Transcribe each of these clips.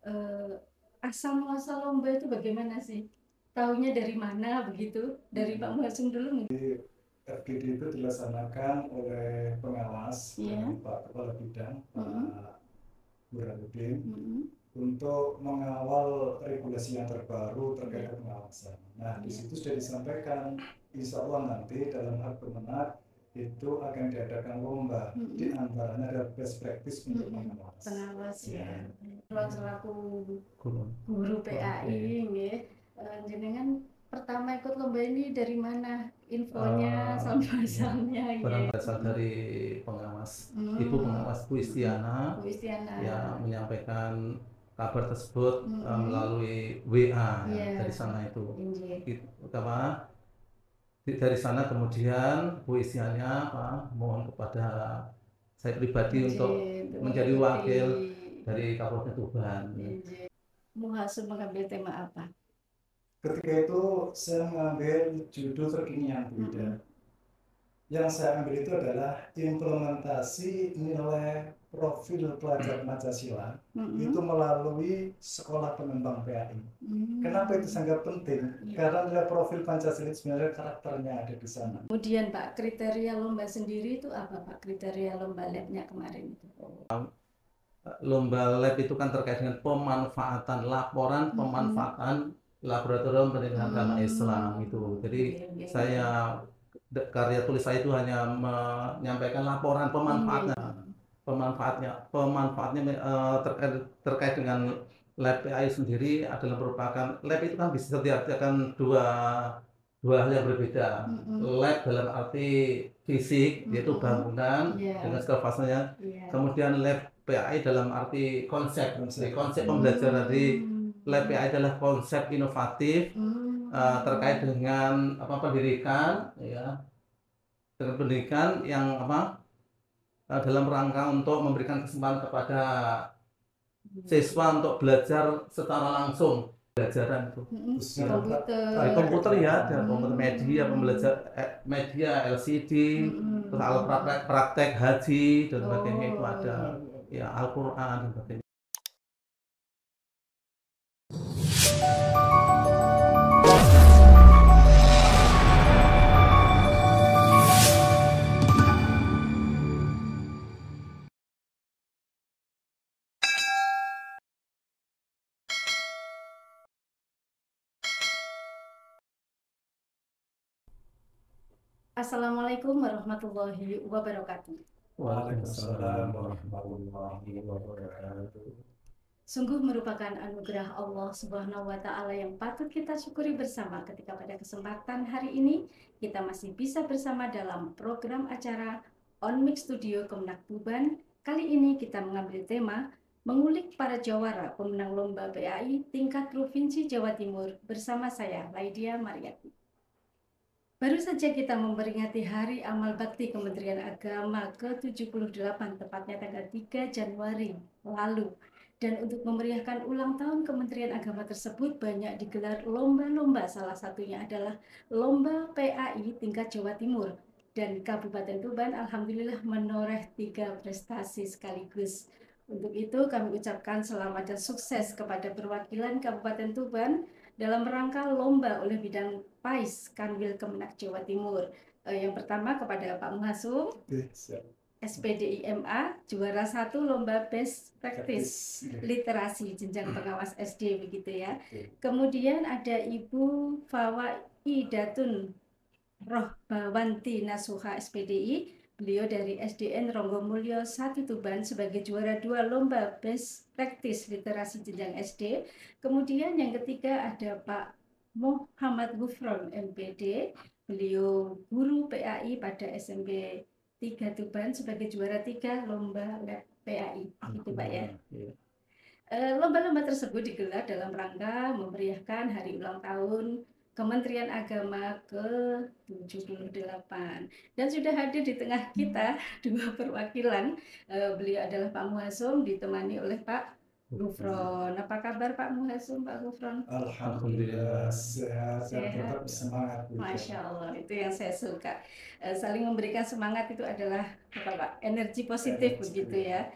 eh, asal muasal lomba itu bagaimana sih? Taunya dari mana begitu? Dari Pak Muhasum dulu mungkin. FGD itu dilaksanakan oleh pengawas Iya. dengan Pak Kepala Bidang, Mm-mm. Pak Burhanuddin, Mm-mm. untuk mengawal regulasi yang terbaru terkait Iya. pengawasan. Nah, di Iya. situ sudah disampaikan, insya Allah nanti dalam hal Kemenak itu akan diadakan lomba. Di Mm-mm. antaranya ada best practice untuk Mm-mm. pengawas. Pengawas Ya. ya. Kalau selaku Guru. guru PAI nggih, jenengan pertama ikut lomba ini dari mana? Infonya sampai asalnya nggih. Berasal dari pengawas, Ibu Hmm. Pengawas Bu Istiana Bu Istiana. yang menyampaikan kabar tersebut Mm-mm. melalui WA ya, Iya. dari sana itu. Inggih. Apa, dari sana kemudian Bu Istiana mohon kepada saya pribadi untuk Inggih, untuk menjadi mengikuti. wakil dari Kapolres Tuban. Inggih. Muhasem mengambil tema apa? Ketika itu saya mengambil judul terkinian Mm-mm. Bida. Yang saya ambil itu adalah implementasi nilai profil pelajar Pancasila itu Mm-mm. melalui sekolah pengembang PAI. Kenapa itu Mm. sangat penting? Iya. Karena nilai profil Pancasila sebenarnya karakternya ada di sana. Kemudian Pak, kriteria lomba sendiri itu apa Pak? Kriteria lomba labnya kemarin itu. Lomba lab itu kan terkait dengan pemanfaatan laporan Mm-mm. pemanfaatan laboratorium penelitian agama Islam itu. Jadi Nggih, nggih, saya nggih. karya tulis saya itu hanya menyampaikan laporan Nggih. pemanfaatnya terkait terkait dengan lab PAI sendiri adalah merupakan lab itu kan bisa diartikan dua dua hal yang berbeda. Mm-mm. Lab dalam arti fisik yaitu Mm-mm. bangunan Iya. dengan segala fasanya, Iya. kemudian lab PAI dalam arti konsep. Jadi konsep pembelajaran di lab PAI adalah konsep inovatif terkait dengan pendidikan ya, dengan pendidikan yang dalam rangka untuk memberikan kesempatan kepada siswa untuk belajar secara langsung pelajaran itu. Khususnya Ya, komputer. komputer ya, ada komputer media, pembelajar media LCD, terus alat praktek, praktek haji dan sebagainya itu ada, ya Al-Quran dan sebagainya. Assalamualaikum warahmatullahi wabarakatuh. Waalaikumsalam warahmatullahi wabarakatuh. Sungguh merupakan anugerah Allah Subhanahu wa Ta'ala yang patut kita syukuri bersama ketika pada kesempatan hari ini kita masih bisa bersama dalam program acara On Mix Studio Kemenak Tuban. Kali ini kita mengambil tema mengulik para jawara pemenang lomba PAI tingkat Provinsi Jawa Timur bersama saya, Laidia Mariati. Baru saja kita memperingati Hari Amal Bakti Kementerian Agama ke-78, tepatnya tanggal 3 Januari lalu. Dan untuk memeriahkan ulang tahun Kementerian Agama tersebut banyak digelar lomba-lomba, salah satunya adalah Lomba PAI tingkat Jawa Timur. Dan Kabupaten Tuban alhamdulillah menoreh 3 prestasi sekaligus. Untuk itu kami ucapkan selamat dan sukses kepada perwakilan Kabupaten Tuban dalam rangka lomba oleh bidang PAIS Kanwil Kemenak Jawa Timur. Yang pertama kepada Pak Muhasum, SPDIMA, juara 1 lomba Best Practice Literasi Jenjang Pengawas SD begitu ya. Kemudian ada Ibu Fawaidatun Rohbawanti Nasuha SPDI, beliau dari SDN Ronggomulyo 1 Tuban sebagai juara 2 lomba Best Practice Literasi Jenjang SD. Kemudian yang ketiga ada Pak Muhammad Gufron MPD, beliau guru PAI pada SMP 3 Tuban sebagai juara 3 lomba lab PAI. Itu Pak ya. Lomba-lomba tersebut digelar dalam rangka memeriahkan hari ulang tahun Kementerian Agama ke-78. Dan sudah hadir di tengah kita dua perwakilan. Beliau adalah Pak Muhasum ditemani oleh Pak Gufron. Apa kabar Pak Muhasum, Pak Gufron? Alhamdulillah sehat dan tetap semangat. Masya Allah, itu yang saya suka. Saling memberikan semangat itu adalah apa Pak? Energi positif begitu ya.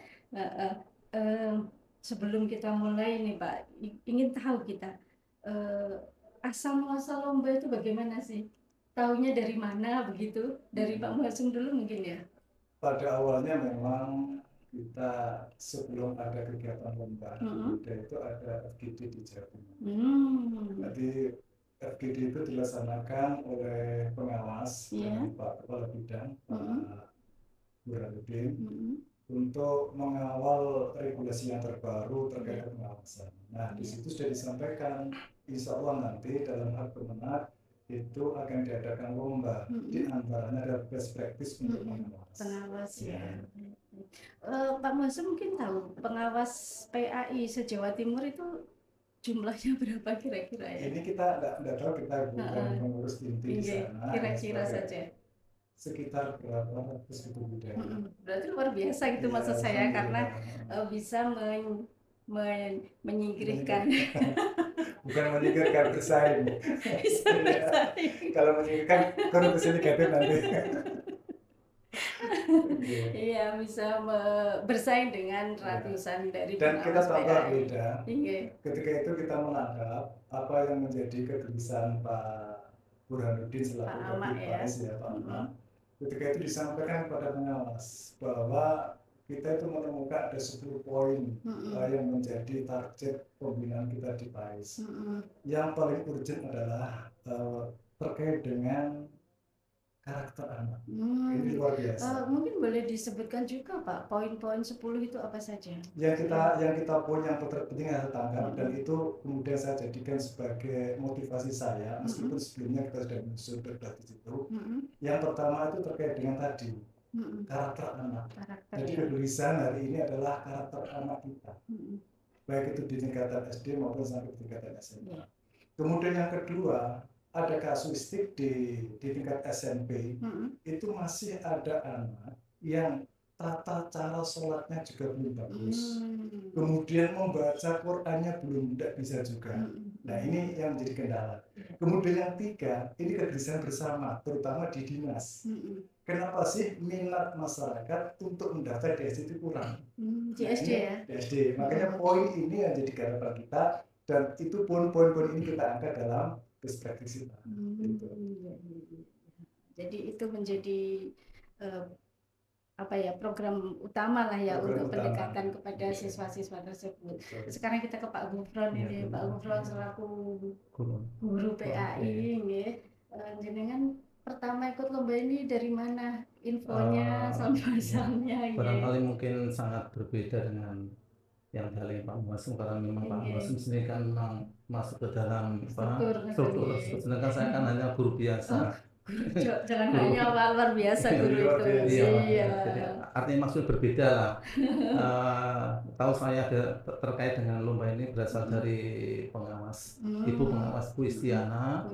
sebelum kita mulai nih Pak, ingin tahu kita asal muasal lomba itu bagaimana sih? Taunya dari mana begitu? Dari Pak Muhasem dulu mungkin ya? Pada awalnya memang kita sebelum ada kegiatan lomba muda itu ada FGD di Jawa Timur. Jadi FGD itu dilaksanakan oleh pengawas dari Pak Kepala Bidang, Pak Burhanuddin, untuk mengawal regulasi yang terbaru terkait pengawasan. Nah, di situ sudah disampaikan, insya Allah nanti dalam hal Kemenak itu akan diadakan lomba, di antaranya ada best practice untuk pengawas. Pengawas ya. Pak Muhasem mungkin tahu pengawas PAI se-Jawa Timur itu jumlahnya berapa kira-kira ya? Ini kita tidak tahu, kita bukan mengurus inti di sana. Kira-kira saja. Sekitar berapa ratus ribu budaya. Berarti luar biasa gitu maksud saya, karena bisa menyingkirkan. Bukan menyingkirkan, bersaing. Bisa bersaing. Kalau menyingkirkan korupsi negatif nanti. Iya, bisa bersaing dengan ratusan dari dan kita tambah beda. Ketika itu kita menangkap apa yang menjadi kegelisahan Pak Burhanuddin selaku Kabid ya, Pak Ahmad. Ketika itu disampaikan kepada pengawas bahwa kita itu menemukan ada 10 poin yang menjadi target pembinaan kita di PAIS. Yang paling urgent adalah terkait dengan karakter anak. Ini luar biasa. Mungkin boleh disebutkan juga Pak, poin-poin 10 itu apa saja? Yang kita poin yang terpenting saya tangkap, dan itu kemudian saya jadikan sebagai motivasi saya, meskipun sebelumnya kita sudah muncul di situ. Yang pertama itu terkait dengan tadi karakter anak. Jadi kegelisahan hari ini adalah karakter anak kita, baik itu di tingkatan SD maupun sampai di tingkatan SMA. Kemudian yang kedua, ada kasuistik di tingkat SMP, itu masih ada anak yang tata cara sholatnya juga belum bagus, kemudian membaca Qurannya belum tidak bisa juga. Nah, ini yang menjadi kendala. Kemudian yang tiga, ini kegelisahan bersama, terutama di dinas. Kenapa sih minat masyarakat untuk mendaftar di SD itu kurang? Di SD ya? Di SD. Makanya poin ini yang jadi garapan kita, dan itu poin-poin ini kita angkat dalam best practice kita. Jadi itu menjadi program utama lah ya untuk pendekatan kepada siswa-siswa tersebut. Sekarang kita ke Pak Gufron ini, Pak Gufron selaku guru PAI, jenengan pertama ikut lomba ini dari mana? Infonya sampai asalnya. Barangkali mungkin sangat berbeda dengan yang dialami Pak Muhasem, karena memang Pak Muhasem sendiri kan memang masuk ke dalam struktur, sedangkan saya kan hanya guru biasa. Jangan hanya luar biasa guru itu. Iya. Jadi, artinya maksud berbeda lah. Tahu saya terkait dengan lomba ini berasal dari pengawas, Ibu Pengawas Bu Istiana,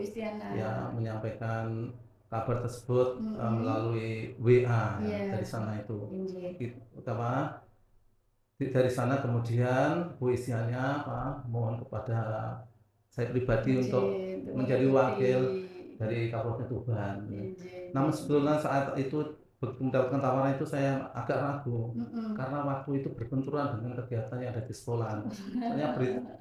ya menyampaikan kabar tersebut melalui WA dari sana itu. Dari sana kemudian Bu Istiana mohon kepada saya pribadi untuk menjadi wakil dari Kabupaten Tuban. Namun sebelumnya saat itu mendapatkan tawaran itu saya agak ragu, karena waktu itu berbenturan dengan kegiatan yang ada di sekolah. Soalnya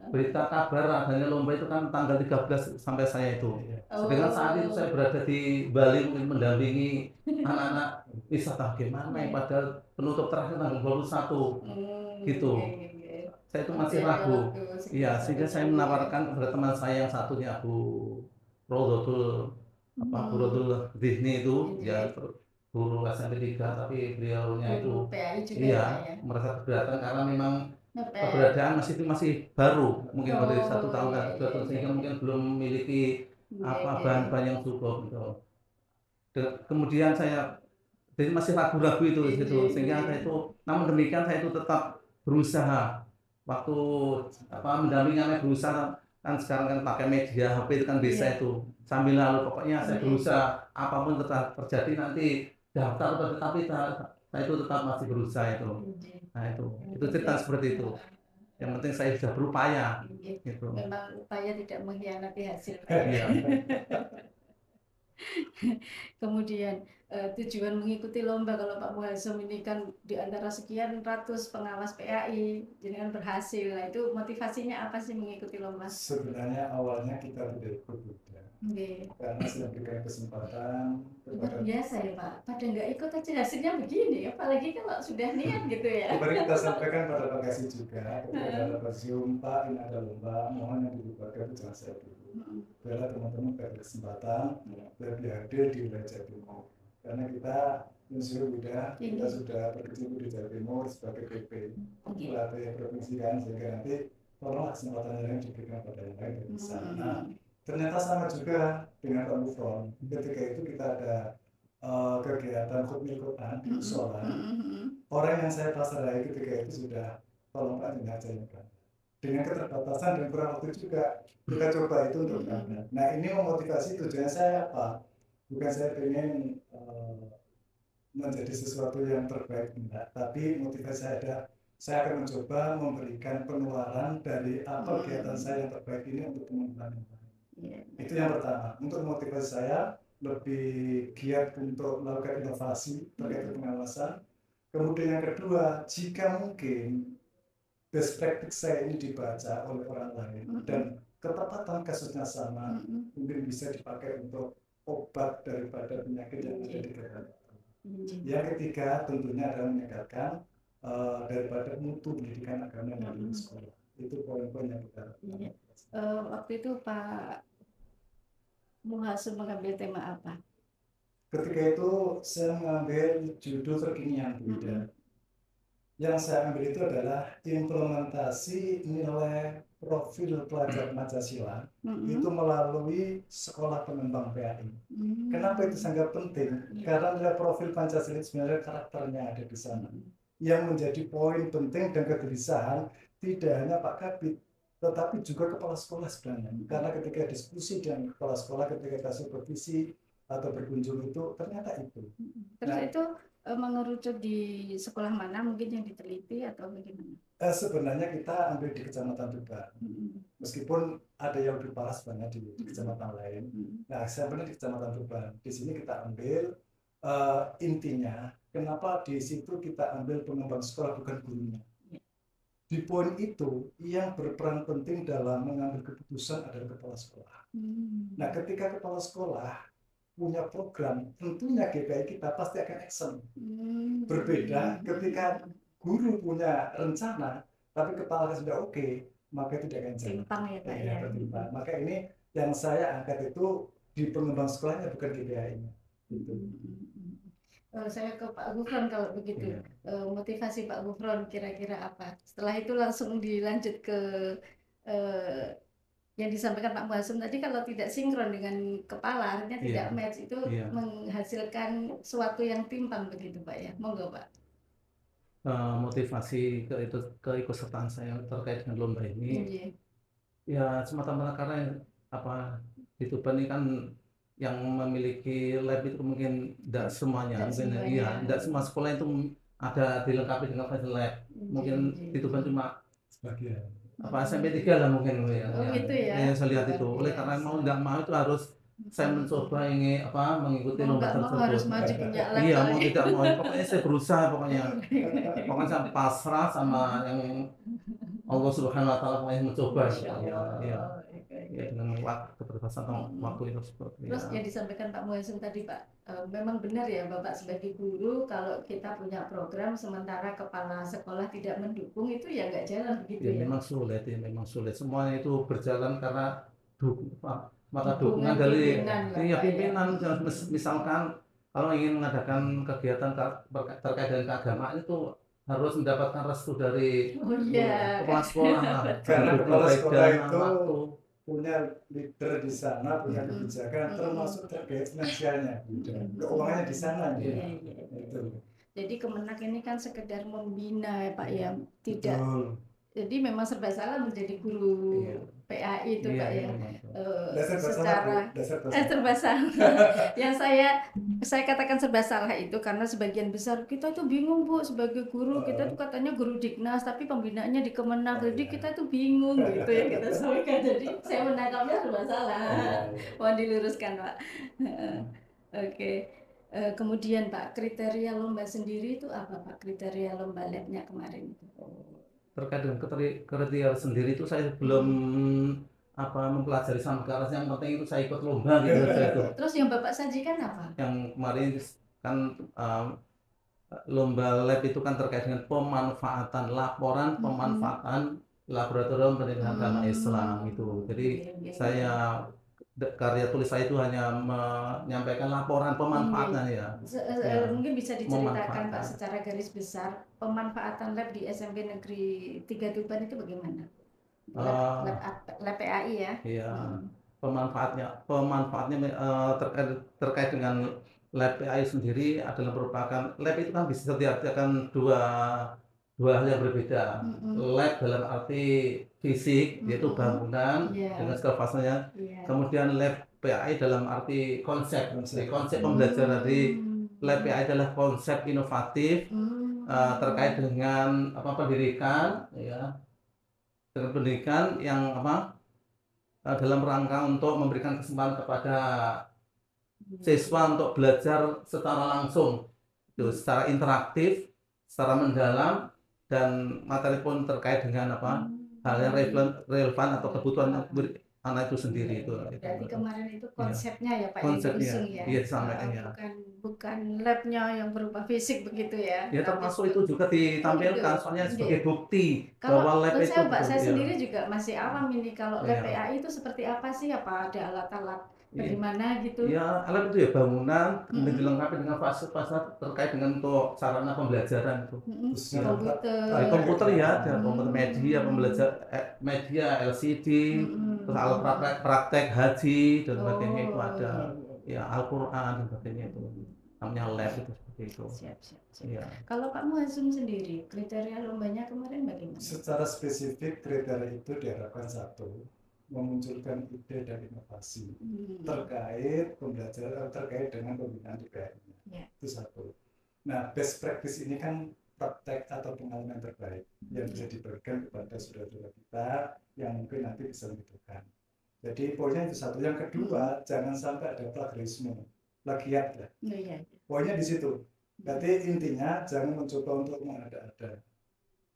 berita kabar adanya lomba itu kan tanggal 13 sampai saya itu. Sedangkan saat itu saya berada di Bali mungkin mendampingi anak-anak wisata gimana yang padahal penutup terakhir tanggal 21 gitu. Saya itu masih ragu. Iya, sehingga saya menawarkan kepada teman saya yang satunya Bu Rodotul Dihni itu, ya guru SMP 3, tapi beliaunya itu merasa keberatan karena memang keberadaan masih baru, mungkin baru 1 tahun atau 2 tahun, sehingga mungkin belum memiliki bahan-bahan yang cukup gitu. Kemudian saya jadi masih ragu-ragu itu gitu, sehingga saya itu, namun demikian saya itu tetap berusaha. Waktu mendampingannya berusaha, kan sekarang kan pakai media HP itu kan bisa itu sambil lalu pokoknya saya berusaha apapun tetap terjadi nanti daftar tapi saya itu tetap masih berusaha itu. Nah itu cerita seperti itu. Yang penting saya sudah berupaya. Gitu. Memang upaya tidak mengkhianati hasil. Iya. Kemudian tujuan mengikuti lomba. Kalau Pak Muhazam ini kan di antara sekian ratus pengawas PAI, jenengan berhasil. Nah, itu motivasinya apa sih mengikuti lomba? Sebenarnya awalnya kita tidak ikut juga. Karena saya berikan kesempatan luar biasa ya Pak, pada nggak ikut aja hasilnya begini, apalagi kalau sudah niat gitu ya. Kemarin kita sampaikan pada Pak Kasih juga, ketika ada Pak Pak, ini ada lomba, mohon yang dibubarkan itu jangan saya dulu. Biarlah teman-teman pada kesempatan lebih hadir di wilayah Jawa Timur. Karena kita kita sudah berkecimpung di Jawa Timur sebagai PP pelatih provinsi kan, sehingga nanti tolong kesempatan yang diberikan pada yang lain dari sana. Ternyata sama juga dengan Pak Mufron. Ketika itu kita ada kegiatan khutbah di musola. Orang yang saya pasarai ketika itu sudah tolong Pak diajarkan. Dengan keterbatasan dan kurang waktu juga kita coba itu untuk berangkat. Nah ini memotivasi tujuan saya apa? Bukan saya pengen menjadi sesuatu yang terbaik enggak, tapi motivasi saya ada. Saya akan mencoba memberikan penularan dari apa kegiatan saya yang terbaik ini untuk teman-teman. Itu yang pertama. Untuk motivasi saya lebih giat untuk melakukan inovasi terkait pengawasan. Kemudian yang kedua, jika mungkin best practice saya ini dibaca oleh orang lain dan ketepatan kasusnya sama, mungkin bisa dipakai untuk obat daripada penyakit yang ada di dalam. Yang ketiga tentunya adalah meningkatkan daripada mutu pendidikan agama yang ada di sekolah. Itu poin-poin yang kita waktu itu Pak Muhazam mengambil tema apa? Ketika itu saya mengambil judul terkinian beda. Yang saya ambil itu adalah implementasi nilai profil pelajar Pancasila itu melalui sekolah pengembang PAI. Kenapa itu sangat penting? Karena nilai profil Pancasila sebenarnya karakternya ada di sana. Yang menjadi poin penting dan kegelisahan tidak hanya Pak Kabid, tetapi juga kepala sekolah sebenarnya. Karena ketika diskusi dengan kepala sekolah, ketika kita supervisi atau berkunjung itu, ternyata itu. Terus itu mengerucut di sekolah mana mungkin yang diteliti atau bagaimana? Sebenarnya kita ambil di Kecamatan Tuban. Meskipun ada yang lebih parah sebenarnya di kecamatan lain. Nah, sebenarnya di Kecamatan Tuban. Di sini kita ambil intinya, kenapa di situ kita ambil pengembang sekolah bukan gurunya. Di poin itu, yang berperan penting dalam mengambil keputusan adalah kepala sekolah. Nah, ketika kepala sekolah punya program, tentunya GPI kita pasti akan action. Berbeda ketika guru punya rencana, tapi kepala sudah oke, maka tidak akan jalan. Timpang ya Pak ya. Maka ini yang saya angkat itu di pengembang sekolahnya, bukan GPI-nya. Gitu. Saya ke Pak Gufron kalau begitu. Motivasi Pak Gufron kira-kira apa? Setelah itu langsung dilanjut ke yang disampaikan Pak Muhazam tadi, kalau tidak sinkron dengan kepala, artinya tidak match, itu menghasilkan sesuatu yang timpang begitu Pak ya. Monggo Pak. Motivasi keikutsertaan saya terkait dengan lomba ini ya semata-mata karena apa di Tuban ini kan yang memiliki lab itu mungkin tidak semuanya, tidak semua sekolah itu ada dilengkapi dengan lab. Mungkin di Tuban cuma sebagian. Apa SMP 3 lah mungkin ya. Gitu ya. Yang saya lihat itu. Oleh karena mau tidak mau itu harus saya mencoba ingin mengikuti lomba tersebut. Harus maju punya lab. Iya, mau tidak mau, pokoknya saya berusaha pokoknya saya pasrah sama yang Allah Subhanahu Wa Taala yang mencoba. Ya, dengan keterbatasan waktu itu seperti. Terus yang disampaikan Pak Muhazam tadi Pak, memang benar ya Bapak sebagai guru, kalau kita punya program sementara kepala sekolah tidak mendukung, itu ya nggak jalan begitu ya. Memang sulit. Semuanya itu berjalan karena dukungan dari pimpinan. Misalkan kalau ingin mengadakan kegiatan terkait dengan keagamaan itu harus mendapatkan restu dari kepala sekolah. Karena kepala sekolah itu punya leader di sana, punya kebijakan, termasuk terkait finansialnya, keuangannya di sana. Jadi Kemenak ini kan sekedar membina ya Pak ya, tidak. Jadi memang serba salah menjadi guru PAI itu Pak ya. Secara serba salah. Yang saya katakan serba salah itu karena sebagian besar kita itu bingung Bu, sebagai guru kita tuh katanya guru Dignas tapi pembinaannya di Kemenak, jadi kita tuh bingung gitu ya kita sampaikan. Jadi saya menangkapnya serba salah. Mohon diluruskan Pak. Oke. Kemudian Pak, kriteria lomba sendiri itu apa Pak? Kriteria lomba labnya kemarin itu? Terkait dengan kriteria sendiri itu saya belum mempelajari sampai ke arah, yang penting itu saya ikut lomba gitu saja itu. Terus yang Bapak sajikan apa? Yang kemarin kan lomba lab itu kan terkait dengan pemanfaatan laporan pemanfaatan laboratorium pendidikan agama Islam itu. Jadi saya karya tulis saya itu hanya menyampaikan laporan pemanfaatan ya. Mungkin bisa diceritakan Pak secara garis besar pemanfaatan lab di SMP Negeri 3 Tuban itu bagaimana? Lab PAI ya. Iya. Pemanfaatnya terkait dengan lab PAI sendiri adalah merupakan, lab itu kan bisa diartikan dua hal yang berbeda. Lab dalam arti fisik, yaitu bangunan dengan segala fasenya. Kemudian lab PAI dalam arti konsep pembelajaran. Dari lab PAI adalah konsep inovatif terkait dengan pendidikan, ya, dengan pendidikan yang dalam rangka untuk memberikan kesempatan kepada siswa untuk belajar secara langsung, secara interaktif, secara mendalam, dan materi pun terkait dengan hal yang relevan atau kebutuhan anak itu sendiri. Itu berarti kemarin itu konsepnya ya Pak, konsepnya ya? Iya, disampaikan ya. Bukan labnya yang berupa fisik begitu ya? Ya termasuk itu juga ditampilkan, soalnya sebagai bukti bahwa lab itu. Saya sendiri juga masih awam ini, kalau lab PAI itu seperti apa sih? Apa ada alat-alat bagaimana gitu? Ya, alat itu ya bangunan, kemudian dilengkapi dengan fasilitas terkait dengan untuk sarana pembelajaran itu. Komputer ya, ada komputer media pembelajar, media LCD, terus alat praktek haji dan sebagainya itu ada, ya Al-Quran dan sebagainya itu. Namanya lab itu seperti itu. Siap. Ya. Kalau Pak Muhazum sendiri, kriteria lombanya kemarin bagaimana? Secara spesifik kriteria itu diharapkan satu, memunculkan ide dan inovasi terkait pembelajaran terkait dengan pembinaan di PAI-nya. Ya. Itu satu. Nah, best practice ini kan praktek atau pengalaman terbaik yang bisa diberikan kepada saudara-saudara kita yang mungkin nanti bisa membutuhkan. Jadi poinnya itu satu. Yang kedua, jangan sampai ada plagiarisme, plagiat ya. Poinnya di situ. Berarti intinya jangan mencoba untuk mengada-ada.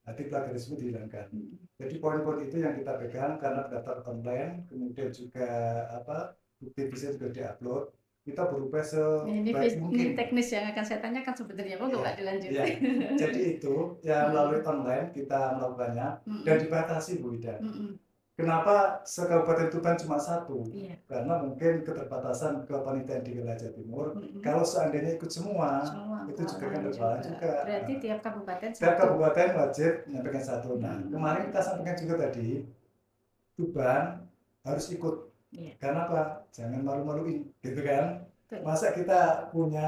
Nanti plagiarisme dihilangkan. Jadi poin-poin itu yang kita pegang karena daftar online, kemudian juga bukti bisa juga diupload. Kita berupaya sebaik mungkin. Ini teknis yang akan saya tanyakan sebenarnya, kok nggak dilanjutkan. Ya. Jadi itu ya melalui online kita melakukannya dan dibatasi Bu Ida. Kenapa se-Kabupaten Tuban cuma satu? Karena mungkin keterbatasan kepanitiaan di wilayah Jawa Timur. Kalau seandainya ikut semua itu juga kan terbalas juga. Berarti tiap kabupaten wajib menyampaikan satu. Nah, kemarin kita sampaikan juga tadi, Tuban harus ikut. Karena apa? Jangan malu-maluin, gitu kan? Masa kita punya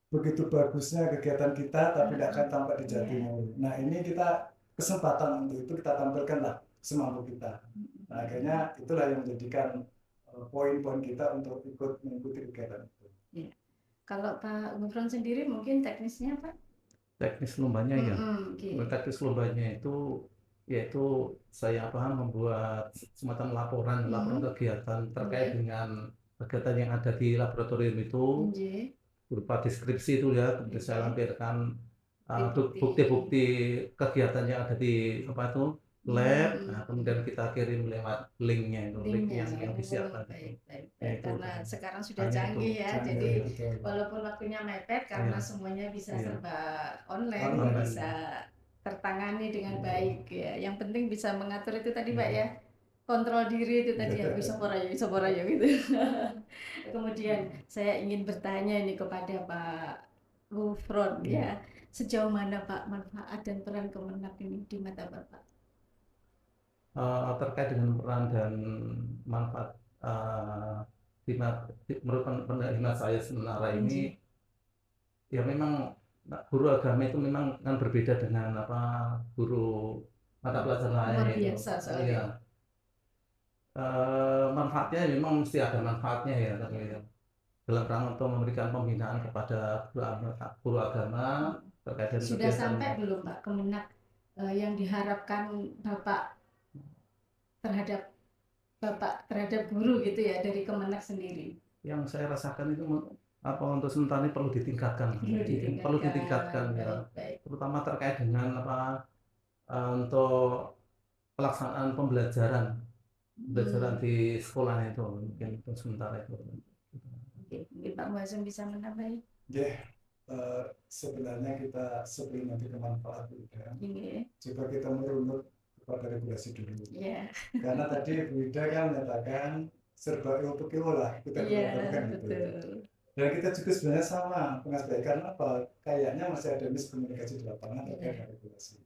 begitu bagusnya kegiatan kita, tapi tidak akan tampak di Jawa Timur. Nah, ini kita kesempatan untuk itu kita tampilkanlah semampu kita. Nah, akhirnya itulah yang menjadikan poin-poin kita untuk ikut mengikuti kegiatan itu. Ya. Kalau Pak Gufron sendiri mungkin teknisnya Pak? Teknis lombanya ya. Teknis lombanya itu yaitu saya membuat semacam laporan kegiatan terkait dengan kegiatan yang ada di laboratorium itu, berupa deskripsi itu ya, kemudian saya lampirkan bukti-bukti kegiatan yang ada di lab. Nah, kemudian kita kirim lewat linknya itu, link yang disiapkan. Karena sekarang sudah canggih ya, jadi walaupun waktunya mepet karena semuanya bisa serba online, bisa tertangani dengan baik ya. Yang penting bisa mengatur itu tadi Pak ya, kontrol diri itu tadi ya, bisa porayo gitu. Kemudian saya ingin bertanya ini kepada Pak Gufron ya. Sejauh mana Pak manfaat dan peran Kemenak ini di mata Bapak? Terkait dengan peran dan manfaat menurut pendapat saya sementara ini, ya memang guru agama itu memang kan berbeda dengan guru mata pelajaran lain. Luar biasa soalnya. Manfaatnya memang mesti ada manfaatnya ya, dalam rangka untuk memberikan pembinaan kepada guru agama. Sudah sampai belum Pak Kemenak yang diharapkan Bapak terhadap guru gitu ya dari Kemenak sendiri? yang saya rasakan itu untuk sementara ini perlu ditingkatkan. Perlu ditingkatkan ya. Terutama terkait dengan untuk pelaksanaan pembelajaran di sekolah itu mungkin untuk sementara itu. Oke, mungkin Pak Muazzam bisa menambahi. Sebenarnya kita sebelum nanti ke manfaat coba kita merunut kepada regulasi dulu. Karena tadi Bu Ida kan menyatakan serba ilmu lah kita katakan gitu. Dan kita juga sebenarnya sama pengaspek, karena apa? Kayaknya masih ada miskomunikasi di lapangan terkait dengan regulasi.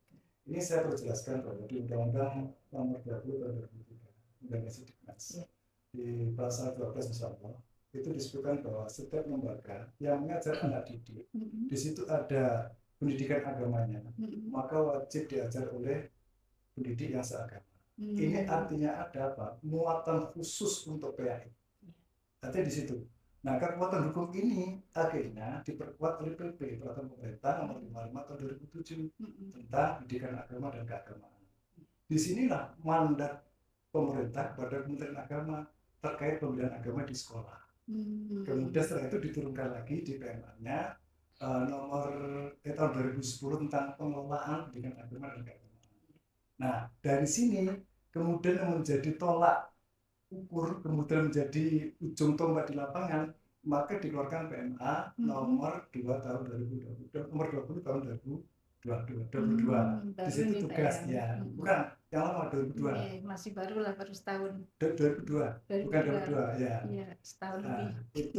Ini saya perlu jelaskan bahwa di Undang-Undang Nomor 20 Tahun 2003 Undang-Undang Diknas di pasal 12 misalnya itu disebutkan bahwa setiap lembaga yang mengajar anak didik di situ ada pendidikan agamanya, maka wajib diajar oleh pendidik yang seagama. Ini artinya ada apa? Muatan khusus untuk PAI. Artinya di situ. Nah, kekuatan hukum ini akhirnya diperkuat oleh PP Peraturan Pemerintah Nomor 55 Tahun 2007 tentang pendidikan agama dan keagamaan. Disinilah mandat pemerintah kepada Kementerian Agama terkait pembinaan agama di sekolah. Kemudian setelah itu diturunkan lagi di PMA-nya nomor tahun 2010 tentang pengelolaan pendidikan agama dan keagamaan. Nah, dari sini kemudian menjadi tolak ukur, kemudian menjadi ujung tombak di lapangan, maka dikeluarkan PMA nomor 2 tahun 2020, nomor 20 tahun 2022. Di situ tugasnya, bukan yang lama 2002. Masih baru lah, baru setahun. 2002, bukan 2002 ya. Iya, setahun Nah, lebih.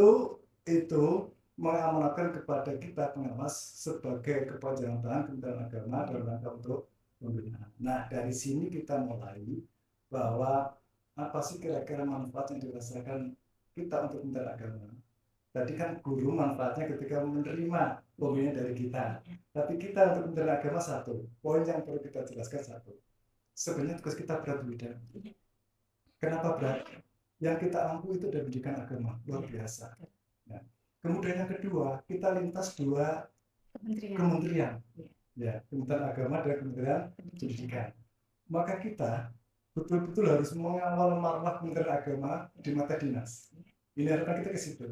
itu mengamanatkan kepada kita pengawas sebagai kepanjangan tangan Kementerian Agama dalam rangka untuk pembinaan. Nah, dari sini kita mulai bahwa apa sih kira-kira manfaat yang dirasakan kita untuk Kementerian Agama. Tadi kan guru manfaatnya ketika menerima pembinaan dari kita. Tapi kita untuk Kementerian Agama satu, poin yang perlu kita jelaskan satu. Sebenarnya tugas kita berat, beda. Kenapa berat? Yang kita ampu itu dari pendidikan agama, luar biasa. Nah, kemudian yang kedua, kita lintas dua kementerian. Ya, Kementerian Agama dan Kementerian Pendidikan. Maka kita betul-betul harus mengawal marwah Kementerian Agama di mata dinas. Ini harapan kita ke situ.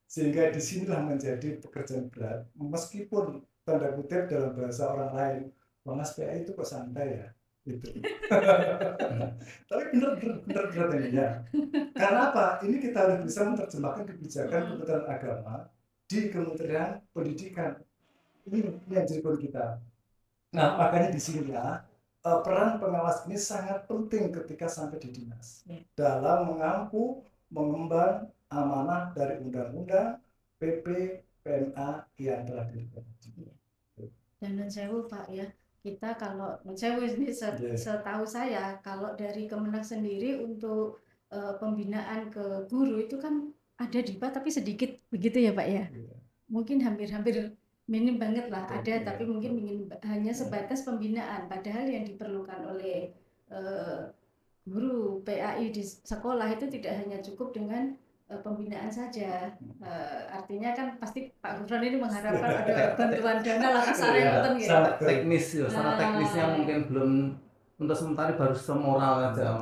Sehingga disinilah menjadi pekerjaan berat, meskipun tanda kutip dalam bahasa orang lain, Mas PA itu kok santai ya. Gitu. Tapi benar ini ya. Karena apa? Ini kita harus bisa menerjemahkan kebijakan Kementerian Agama di Kementerian Pendidikan. Ini yang jadi poin kita. Nah, makanya di sinilah peran pengawas ini sangat penting ketika sampai di dinas dalam mengampu, mengemban amanah dari undang-undang, PP, PMA yang telah diberikan. Dan sewu Pak ya, kita kalau sewu ini setahu saya kalau dari Kemenak sendiri untuk pembinaan ke guru itu kan ada DIPA tapi sedikit begitu ya Pak ya. Mungkin hampir minim banget lah ada, tapi mungkin hanya sebatas pembinaan. Padahal yang diperlukan oleh guru PAI di sekolah itu tidak hanya cukup dengan pembinaan saja. Artinya kan pasti Pak Gufron ini mengharapkan ada bantuan dana lah kasarnya gitu. Sangat teknis ya, sangat teknisnya mungkin belum untuk sementara baru semoral aja,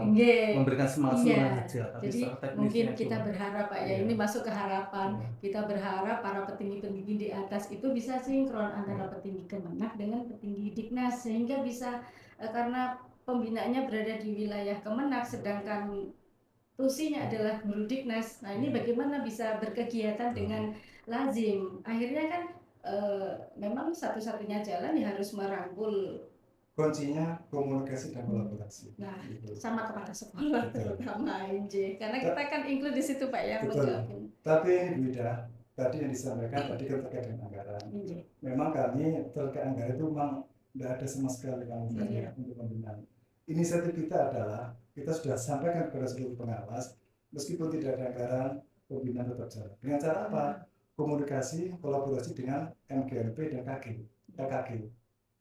memberikan semangat saja. Jadi mungkin kita berharap Pak ya, ini masuk ke harapan. Kita berharap para petinggi-petinggi di atas itu bisa sinkron antara petinggi Kemenak dengan petinggi Diknas, sehingga bisa karena pembinaannya berada di wilayah Kemenak sedangkan tusinya adalah guru Diknas. Nah, ini bagaimana bisa berkegiatan dengan lazim. Akhirnya kan memang satu-satunya jalan ya harus merangkul. Kuncinya komunikasi dan kolaborasi. Nah, sama kepada sekolah terutama INJ. Karena kita kan include di situ Pak ya. Tapi beda. Tadi yang disampaikan tadi kan terkait dengan anggaran. Memang kami terkait anggaran itu memang tidak ada sama sekali untuk pembinaan. Inisiatif kita adalah kita sudah sampaikan kepada seluruh pengawas, meskipun tidak ada anggaran, pembinaan tetap jalan. Dengan cara apa? Komunikasi, kolaborasi dengan MGMP dan KKG.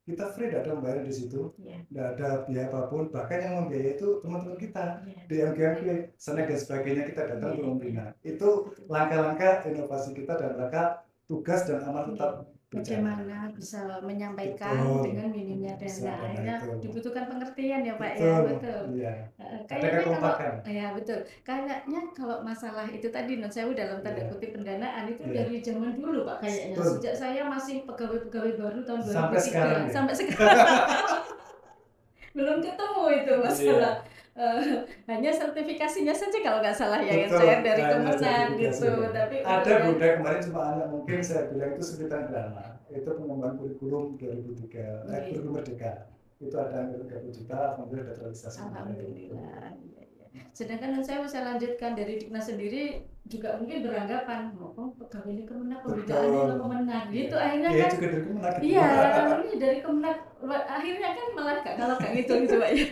Kita free, tidak ada membayar di situ, tidak ada biaya apapun. Bahkan yang membiayai itu teman-teman kita di MGMP, SNEC dan sebagainya, kita datang untuk membina. Itu langkah-langkah inovasi kita dan langkah tugas dan amal tetap bagaimana bisa menyampaikan Betul. dengan minimnya Bisa dana. dana Akhirnya itu. dibutuhkan pengertian ya Pak ya, Betul. betul. Iya. Ada Kayaknya kalau kekompakan. ya betul. Kayaknya kalau masalah itu tadi non sewu dalam tanda Iya. kutip pendanaan itu Iya. dari zaman dulu Pak kayaknya. Betul. Sejak saya masih pegawai-pegawai baru tahun 2003 Sampai sekarang ya? sampai sekarang. Belum ketemu itu masalah. Hanya sertifikasinya saja kalau nggak salah ya yang Betul, saya dari hanya Kemenang sertifikasi. gitu. Tapi Ada untuk Bunda kemarin cuma anak mungkin saya bilang itu sebutan dana. Itu pengembangan kurikulum 2003, Iya. kurikulum merdeka. Itu ada anggaran 30 juta, alhamdulillah ada terrealisasi. Alhamdulillah. Iya. Sedangkan saya lanjutkan dari Diknas sendiri juga mungkin beranggapan, oh pegawai ini Kemenang, pembidaannya Betul. nggak Kemenang, gitu akhirnya Iya, kan. juga dari Kemenang gitu. Iya, ini dari Kemenang, akhirnya kan malah kalau kayak gitu Pak ya.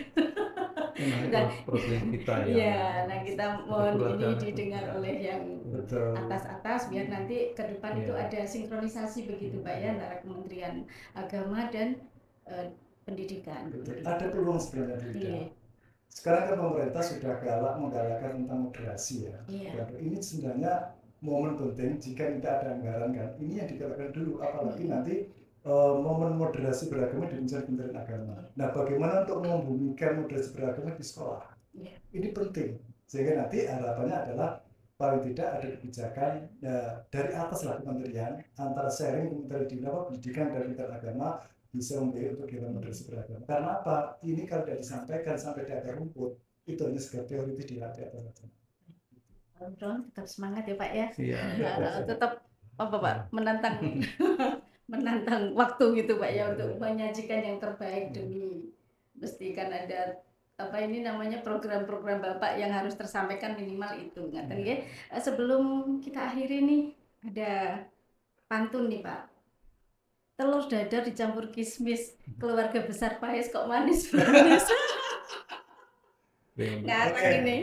Nah, itu problem kita ya. Iya, nah kita mohon ini Kekeluargaan. didengar oleh yang Betul. atas-atas biar nanti ke depan itu Iya. ada sinkronisasi begitu Pak ya antara Kementerian Agama dan Pendidikan. Betul. Ada peluang sebenarnya Iya. tidak. Sekarang kan pemerintah sudah galak menggalakkan tentang moderasi ya. Iya. Dan ini sebenarnya momen penting jika kita ada anggaran kan. Ini yang digalakkan dulu, apalagi nanti momen moderasi beragama di Kementerian Agama. Nah, bagaimana untuk membumikan moderasi beragama di sekolah? Iya. Ini penting. Sehingga nanti harapannya adalah paling tidak ada kebijakan dari atas lah kementerian antara sharing Kementerian Pendidikan dan Kementerian Agama bisa memilih untuk kegiatan moderasi beragama. Karena apa? Ini kalau tidak disampaikan sampai di akar rumput, itu hanya sekedar teoritis dilatih atas saja. Ron, tetap semangat ya Pak ya. Iya. Tetap apa Pak menantang menantang waktu gitu Pak ya untuk menyajikan yang terbaik demi mestikan ada apa ini namanya program-program Bapak yang harus tersampaikan minimal itu. Ngaten nggih. Sebelum kita akhiri nih ada pantun nih Pak. Telur dadar dicampur kismis, keluarga besar paes kok manis manis. Ngatang ini.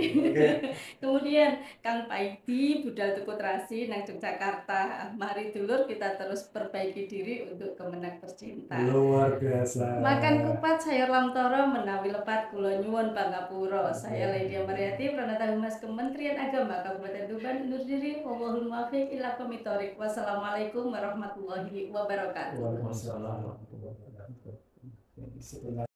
Kemudian Kang Paidi budal tuku terasi nang Yogyakarta. Mari dulur kita terus perbaiki diri untuk Kemenang tercinta. Luar biasa. Makan kupat sayur lamtoro menawi lepat kula nyuwun pangapura. Saya Lydia Mariati Pranata Humas Kementerian Agama Kabupaten Tuban undur diri. Wallahul muwaffiq ila aqwamit thoriq. Wassalamualaikum warahmatullahi wabarakatuh. Waalaikumsalam warahmatullahi wabarakatuh. Sebenarnya